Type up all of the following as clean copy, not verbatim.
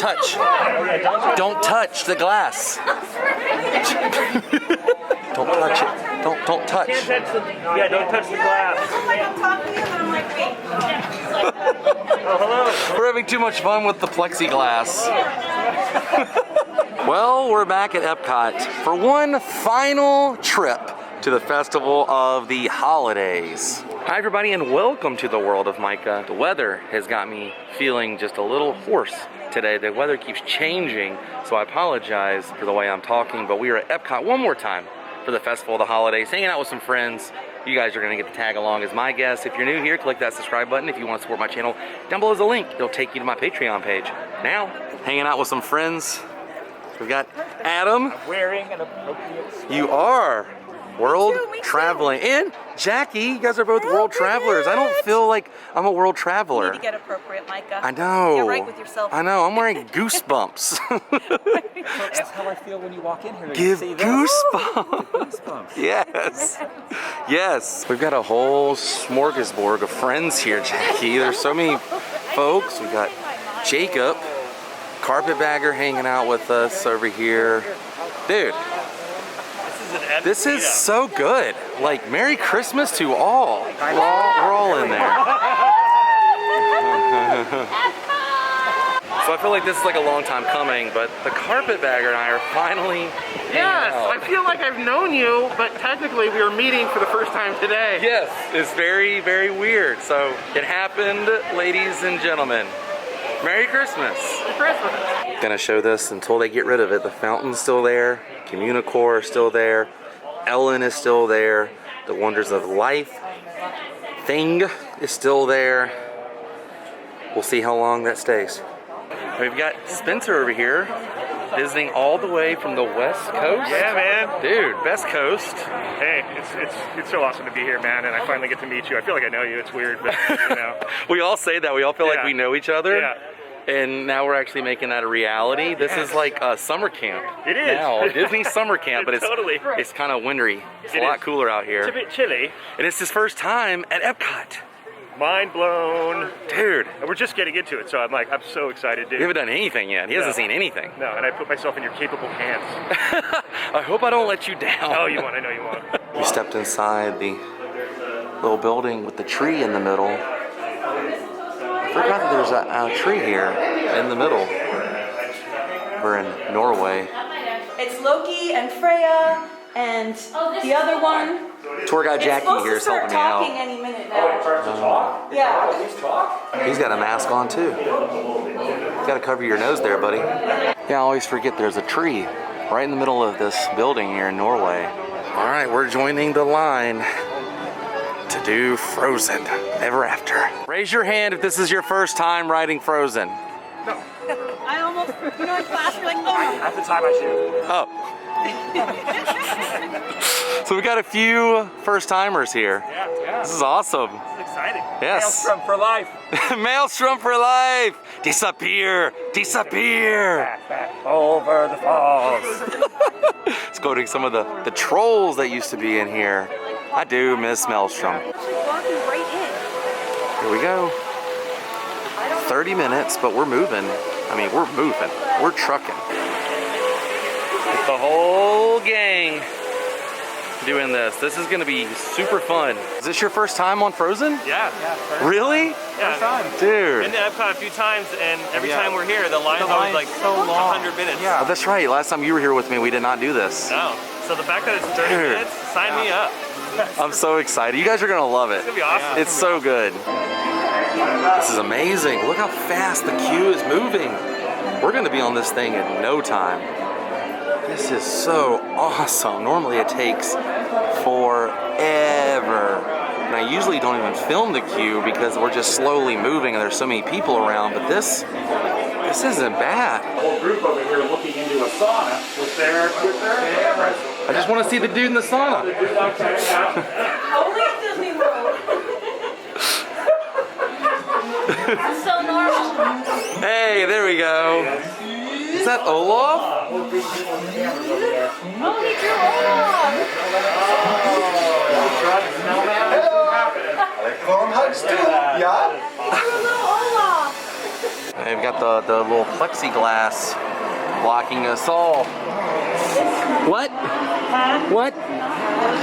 touch. Don't touch the glass. Don't touch it. Don't touch. Yeah, don't touch the glass. I'm talking to you and I'm like, wait. Oh, hello. We're having too much fun with the plexiglass. Well, we're back at Epcot for one final trip to the Festival of the Holidays. Hi everybody and welcome to the World of Micah. The weather has got me feeling just a little hoarse today. The weather keeps changing, so I apologize for the way I'm talking, but we are at Epcot one more time for the Festival of the Holidays, hanging out with some friends. You guys are gonna get to tag along as my guests. If you're new here, click that subscribe button. If you want to support my channel, down below is a link. It'll take you to my Patreon page. Now, hanging out with some friends. We've got Adam. I'm wearing an appropriate scarf. You are world traveling. And Jackie, you guys are both world travelers. I don't feel like I'm a world traveler. You need to get appropriate, Micah. I know. Get right with yourself. I know. I'm wearing goosebumps. That's how I feel when you walk in here. Give you see this. goosebumps. Goosebumps. Yes. Yes. We've got a whole smorgasbord of friends here, Jackie. There's so many folks. We got Jacob, Carpetbagger hanging out with us over here. Dude, this is so good. Like, Merry Christmas to all. We're all in there. So I feel like this is like a long time coming, but the Carpetbagger and I are finally Yes, hanging out. I feel like I've known you, but technically we are meeting for the first time today. Yes, it's very, very weird. So it happened, ladies and gentlemen. Merry Christmas. Merry Christmas. Gonna show this until they get rid of it. The fountain's still there, Communicore is still there, Ellen is still there, the Wonders of Life thing is still there. We'll see how long that stays. We've got Spencer over here, visiting all the way from the West Coast. Yeah, man. Dude, Best Coast. Hey, it's so awesome to be here, man, and I finally get to meet you. I feel like I know you. It's weird, but you know. We all say that. We all feel like Yeah. we know each other. Yeah. And now we're actually making that a reality. This is like a summer camp. It is. Now, Disney summer camp, but Totally. it's kind of wintry. It's a It lot is. cooler out here. It's a bit chilly. And it's his first time at Epcot. Mind blown. Dude, And we're just getting into it, so I'm so excited, dude. we haven't done anything yet. He hasn't seen anything. No, and I put myself in your capable hands. I hope I don't let you down. Oh, you won't. I know you won't. We stepped inside the little building with the tree in the middle. I forgot that there's a tree here in the middle. We're in Norway. It's Loki and Freya and the other one. Tour guide It's Jackie supposed here to is start helping me talking out. any minute now. Yeah. He's got a mask on too. You gotta cover your nose there, buddy. Yeah, I always forget there's a tree right in the middle of this building here in Norway. All right, we're joining the line to do Frozen Ever After. Raise your hand if this is your first time riding Frozen. I almost, you know, in class, you're like, oh. At the time I shoot. Oh. So we got a few first timers here. Yeah. This is awesome. It's exciting. Yes. Maelstrom for life. Maelstrom for life. Disappear. Disappear. Back over the falls. It's quoting some of the trolls that used to be in here. I do miss Maelstrom. Walking right Here we go. 30 minutes, but we're moving. I mean, we're moving. We're trucking. With the whole gang doing this. This is gonna be super fun. Is this your first time on Frozen? Yeah. Really? First time. Dude. Been to Epcot a few times, and every time we're here, the line's always like so long. 100 minutes. Yeah. Oh, that's right. Last time you were here with me, we did not do this. No. So the fact that it's 30 Dude. minutes, sign me up. I'm so excited. You guys are gonna love it. It's gonna be awesome. It's so good. This is amazing. Look how fast the queue is moving. We're gonna be on this thing in no time. This is so awesome. Normally it takes forever. And I usually don't even film the queue because we're just slowly moving and there's so many people around, but this isn't bad. Whole group over here looking into a sauna with their cameras. I just want to see the dude in the sauna. Only at Disney World. It's so normal. Hey, there we go. Is that Olaf? Oh, he drew Olaf. From hugs too, yeah? He drew little Olaf. They've got the little plexiglass blocking us all. What? What?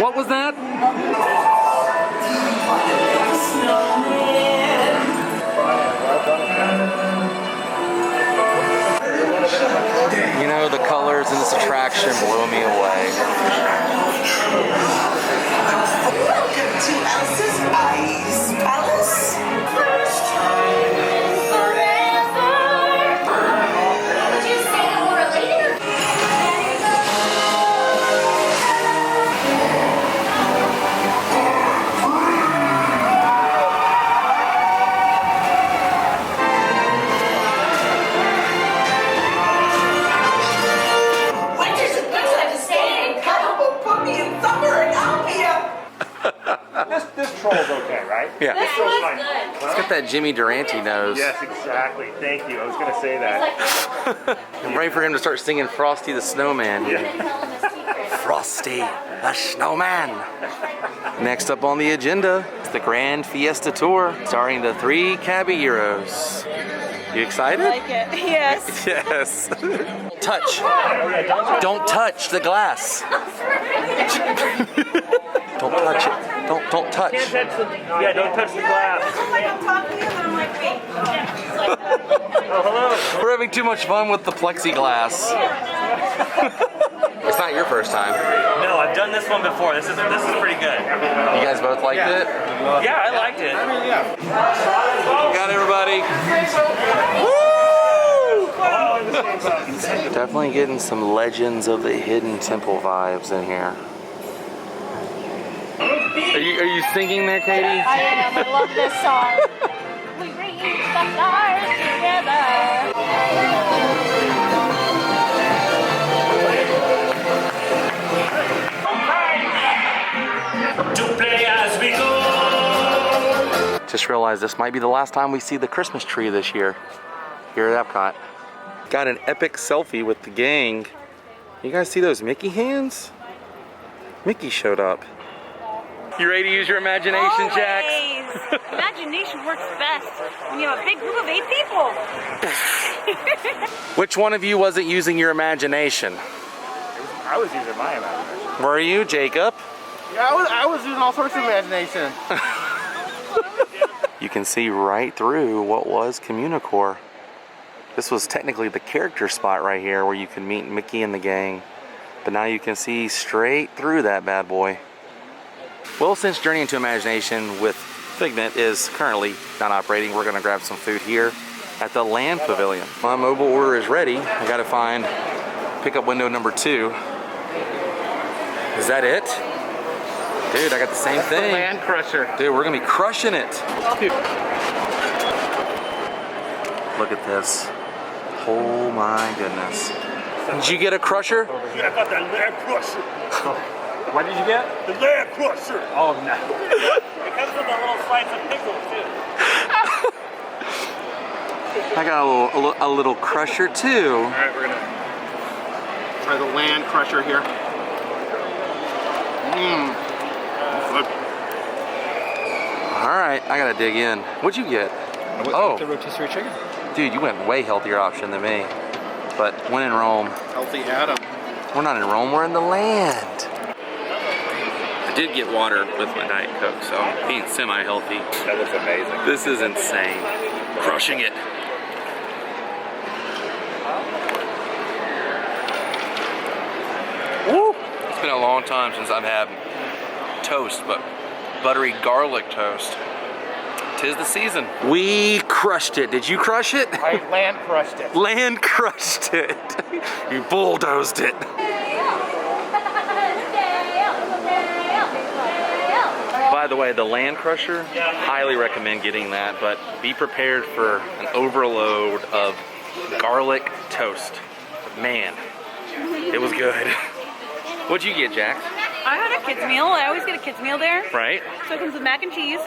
What was that? You know, the colors in this attraction blow me away. Welcome to Elsa's Ice Palace. First time forever. Would you say that we're related? Winter's a good time to stay in. Cuddle, put me in summer and I'll be up. This troll's okay, right? Yeah. This Troll's was fine. good. It's got that Jimmy Durante nose. Yes, exactly. Thank you. I was going to say that. I'm ready for him to start singing Frosty the Snowman. Yeah. Frosty the Snowman. Next up on the agenda is the Grand Fiesta Tour, starring the 3 Caballeros. You excited? I like it. Yes. Yes. Touch. Don't touch the glass. Don't touch it. Don't touch. Yeah, don't touch the glass. I'm talking to him and I'm like, wait. Oh, hello. We're having too much fun with the plexiglass. It's not your first time. No, I've done this one before. This is pretty good. You guys both liked it? Yeah, I liked it. Got everybody. Woo! Definitely getting some Legends of the Hidden Temple vibes in here. Are you singing there, Katie? I am. I love this song. We reach the stars together. To play as we go. Just realized this might be the last time we see the Christmas tree this year here at Epcot. Got an epic selfie with the gang. You guys see those Mickey hands? Mickey showed up. You ready to use your imagination, Jax? Imagination works best when you have a big group of 8 people. Which one of you wasn't using your imagination? I was using my imagination. Were you, Jacob? Yeah, I was using all sorts of imagination. You can see right through what was Communicore. This was technically the character spot right here where you can meet Mickey and the gang. But now you can see straight through that bad boy. Well, since Journey into Imagination with Figment is currently not operating, we're gonna grab some food here at the Land Pavilion. My mobile order is ready. I gotta find pickup window number 2. Is that it? Dude, I got the same thing. Land Crusher. Dude, we're gonna be crushing it. Look at this. Oh my goodness. Did you get a crusher? I got the Land Crusher. What did you get? The Land Crusher. Oh, no. It comes with a little slice of pickles too. I got a little crusher too. All right, we're gonna Try the Land Crusher here. All right, I gotta dig in. What'd you get? Oh, The rotisserie chicken. dude, you went way healthier option than me. But when in Rome, Healthy Adam. we're not in Rome, we're in the land. I did get water with my Diet Coke, so I'm being semi-healthy. That looks amazing. This is insane. Crushing it. Woo! It's been a long time since I've had toast, but buttery garlic toast. 'Tis the season. We crushed it. Did you crush it? I Land Crushed it. Land crushed it. You bulldozed it. By the way, the Land Crusher, highly recommend getting that, but be prepared for an overload of garlic toast. Man, it was good. What'd you get, Jax? I had a kid's meal. I always get a kid's meal there. Right? So it comes with mac and cheese,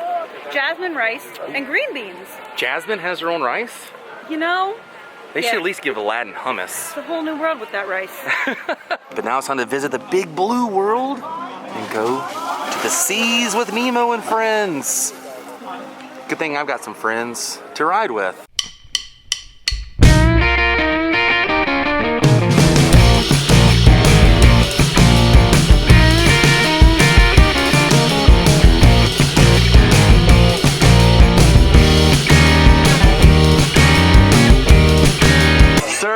jasmine rice, and green beans. Jasmine has her own rice? You know, They should Yeah. at least give Aladdin hummus. it's a whole new world with that rice. But now it's time to visit the Big Blue World and go to the seas with Nemo and friends. Good thing I've got some friends to ride with.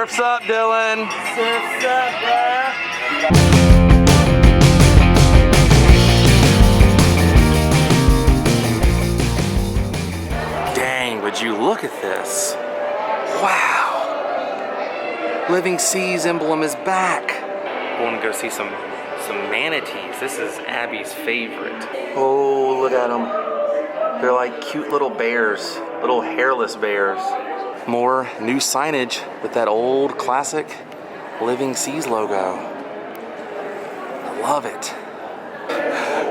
Surf's up, Dylan. Surf's up, bruh. Dang, would you look at this? Wow. Living Seas emblem is back. Going to go see some manatees. This is Abby's favorite. Oh, look at them. They're like cute little bears, little hairless bears. More new signage with that old classic Living Seas logo. I love it.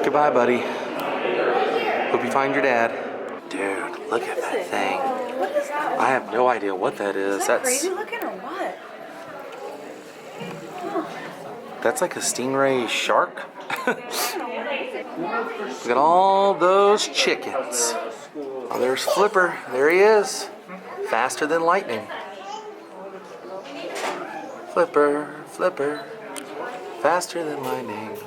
Goodbye, buddy. Hope you find your dad. Dude, look at that thing. What is that? I have no idea what that is. Is that crazy looking or what? That's like a stingray shark. Look at all those chickens. Oh, there's Flipper. There he is. Faster than lightning. Flipper, Flipper. Faster than lightning.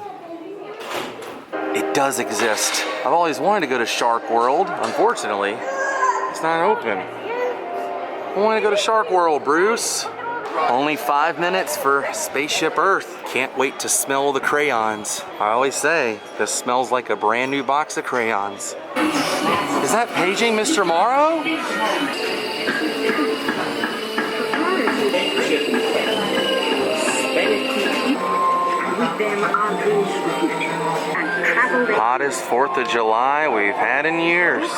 It does exist. I've always wanted to go to Shark World. Unfortunately, it's not open. I want to go to Shark World, Bruce. Only 5 minutes for Spaceship Earth. Can't wait to smell the crayons. I always say, this smells like a brand new box of crayons. Is that paging Mr. Morrow? Hottest 4th of July we've had in years.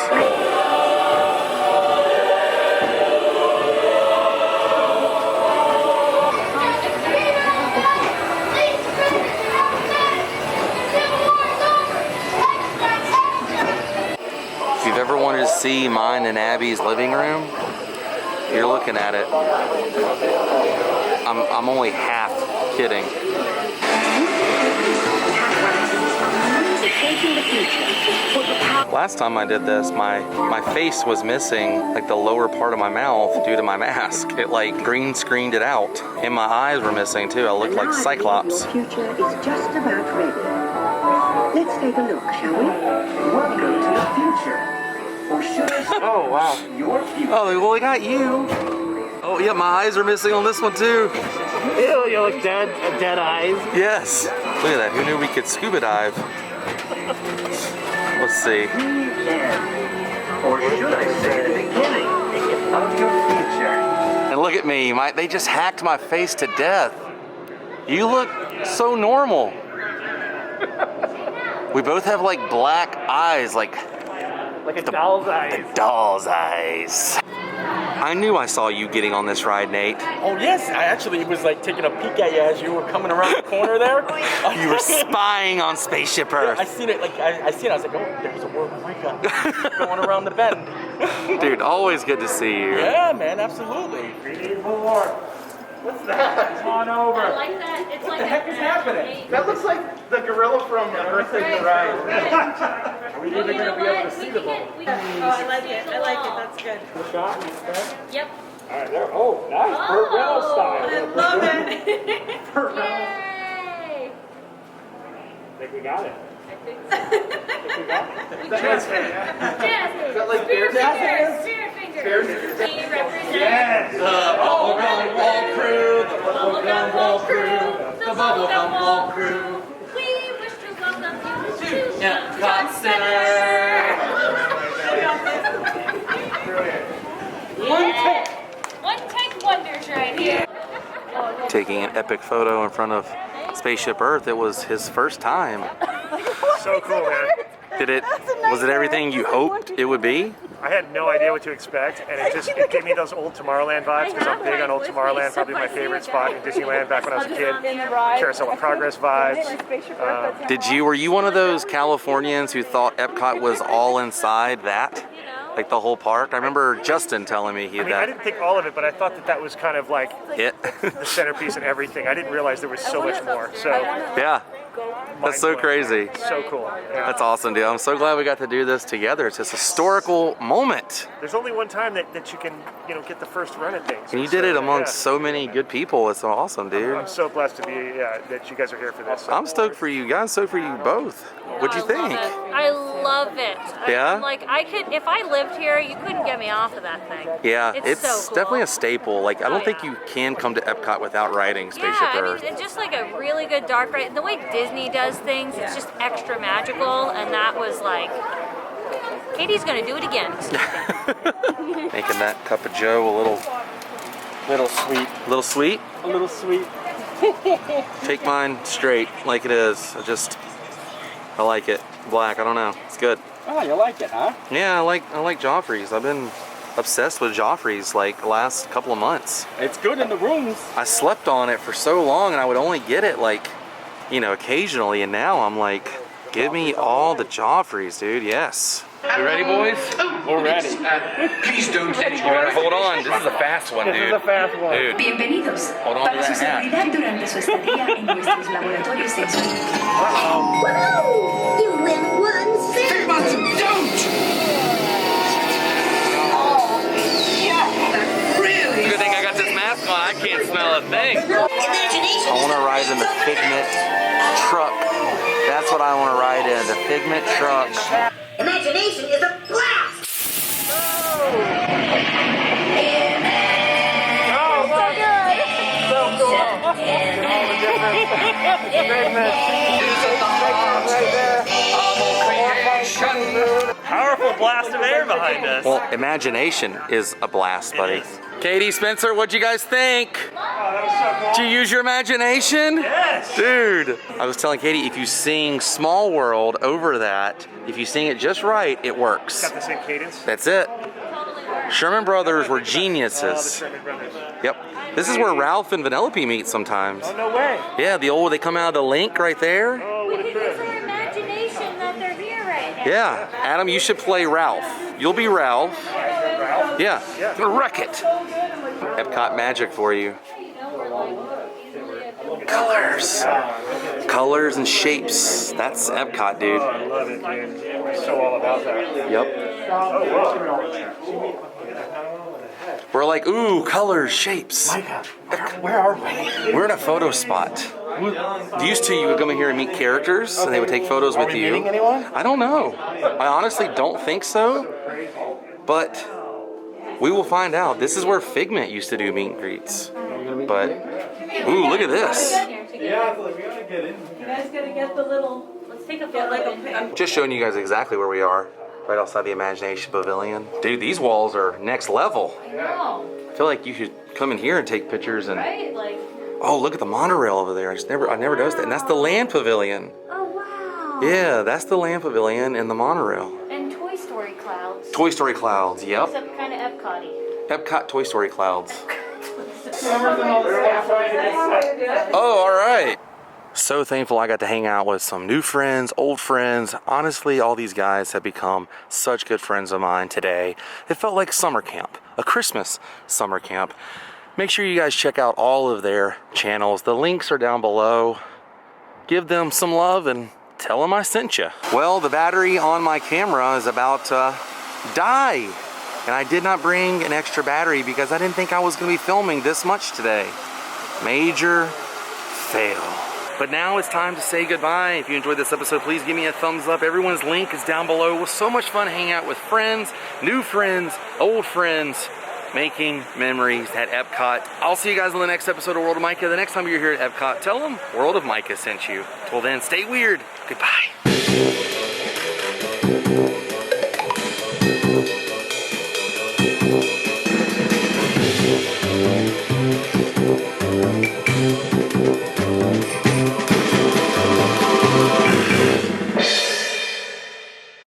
If you've ever wanted to see mine and Abby's living room, you're looking at it. I'm only half kidding. Last time I did this, my face was missing like the lower part of my mouth due to my mask. It like green screened it out. And my eyes were missing too. I looked like Cyclops. The future is just about ready. Let's take a look, shall we? Welcome to the future. Or should I say, Oh, wow. your future? Oh, well, we got you. Oh, yeah, my eyes are missing on this one too. Ew, you look dead eyes. Yes. Look at that. Who knew we could scuba dive? Let's see. Or should I say the beginning of your future? And look at me. They just hacked my face to death. You look so normal. We both have like black eyes, like Like a doll's eyes. the doll's eyes. I knew I saw you getting on this ride, Nate. Oh yes, I actually was like taking a peek at you as you were coming around the corner there. You were spying on Spaceship Earth. I seen it. Like I seen it. I was like, oh, there's a World of Micah going around the bend. Dude, always good to see you. Yeah, man, absolutely. What's that? Come on over. I like that. It's What like the heck is happening? That looks like the gorilla from Earth in the Ride. Are we even going to be able to see the boat? Oh, I like it. I like it. That's good. The shot and stuff? Yep. All right, there. Oh, nice. Burt Reynolds style. I love it. Burt Reynolds. Yay! I think we got it. I think so. That's Jazz Is that like bear fingers. Spear fingers. We represent Yes. Bubblegum Wall Crew, the Bubblegum Wall Crew. The Bubblegum Wall Crew. We wish to welcome you to Epcot Center. One take wonders right here. Taking an epic photo in front of Spaceship Earth. It was his first time. So cool, man. Was it everything you hoped it would be? I had no idea what to expect, and it gave me those old Tomorrowland vibes, because I'm big on old Tomorrowland, probably my favorite spot in Disneyland back when I was a kid. Carousel of Progress vibes. Were you one of those Californians who thought Epcot was all inside that? Like the whole park? I remember Justin telling me he had I that. didn't think all of it, but I thought that was kind of like It. the centerpiece and everything. I didn't realize there was so much more. So Yeah. That's so crazy. So cool. Yeah. That's awesome, dude. I'm so glad we got to do this together. It's this historical moment. There's only one time that you can get the first run at things. And you did it amongst so many good people. It's awesome, dude. I'm so blessed to be that you guys are here for this. I'm stoked for you guys, stoked for you both. What'd you think? I love it. Yeah? Like, I could, if I lived here, you couldn't get me off of that thing. Yeah, it's so cool. definitely a staple. Like, I don't think you can come to Epcot without riding Spaceship Earth. I mean, it's just like a really good dark ride. The way Disney does things, it's just extra magical, and that was like, Katie's gonna do it again. Making that cup of Joe a little sweet. little sweet. A little sweet. Take mine straight, like it is. I like it. Black, I don't know. It's good. Oh, you like it, huh? Yeah, I like Joffrey's. I've been obsessed with Joffrey's like the last couple of months. It's good in the rooms. I slept on it for so long and I would only get it like, you know, occasionally, and now I'm like, give me all the Joffrey's, dude. Yes. You ready, boys? We're ready. Please don't let You better hold on. This is a fast one, dude. This is a fast one. Dude. Bienvenidos. Hold on to Para su that hat. seguridad durante su estadía en nuestros laboratorios sensoriales. Woohoo! You win one cent. don't! Oh, yeah, that's really Good thing I got this mask on. I can't smell a thing. imagination. I want to ride in the Figment truck. That's what I want to ride in, the Figment truck. Imagination is a blast. Powerful blast of air behind us. Well, imagination is a blast, buddy. Katie, Spencer, what'd you guys think? Oh, that was so cool. Did you use your imagination? Yes. Dude, I was telling Katie, if you sing Small World over that, if you sing it just right, it works. Got the same cadence. That's it. Sherman Brothers were Oh, the geniuses. Sherman Brothers. Yep. This is where Ralph and Vanellope meet sometimes. Oh, no way. Yeah, they come out of the link right there. Oh, We what a can use trip. our imagination that they're here right now. Yeah. Adam, you should play Ralph. You'll be Ralph. Yeah. Wreck it. Epcot magic for you. Colors. Colors and shapes. That's Epcot, dude. Oh, I love it, dude. We're so all about that. Yep. Oh, whoa. We're like, ooh, colors, shapes. Micah, where are we? We're in a photo spot. Used to, you would come in here and meet characters, and they would take photos with you. Are we meeting anyone? I don't know. I honestly don't think so, but we will find out. This is where Figment used to do meet and greets. But, ooh, look at this. You guys gotta get the little. Let's take a photo. Just showing you guys exactly where we are, right outside the Imagination Pavilion. Dude, these walls are next level. No, I feel like you should come in here and take pictures and, right? Like, oh, look at the monorail over there. I never noticed that. And that's the Land Pavilion. oh wow. Yeah, that's the Land Pavilion and the monorail. And Toy Story clouds. Toy Story clouds, yep. Except kind of Epcot-y. Epcot Toy Story clouds. Oh, all right. So thankful I got to hang out with some new friends, old friends. Honestly, all these guys have become such good friends of mine today. It felt like summer camp, a Christmas summer camp. Make sure you guys check out all of their channels. The links are down below. Give them some love and tell them I sent you. Well, the battery on my camera is about to die. And I did not bring an extra battery because I didn't think I was going to be filming this much today. Major fail. But now it's time to say goodbye. If you enjoyed this episode, please give me a thumbs up. Everyone's link is down below. It was so much fun hanging out with friends, new friends, old friends, making memories at Epcot. I'll see you guys in the next episode of World of Micah. The next time you're here at Epcot, tell them World of Micah sent you. Till then, stay weird. Goodbye. Thank you.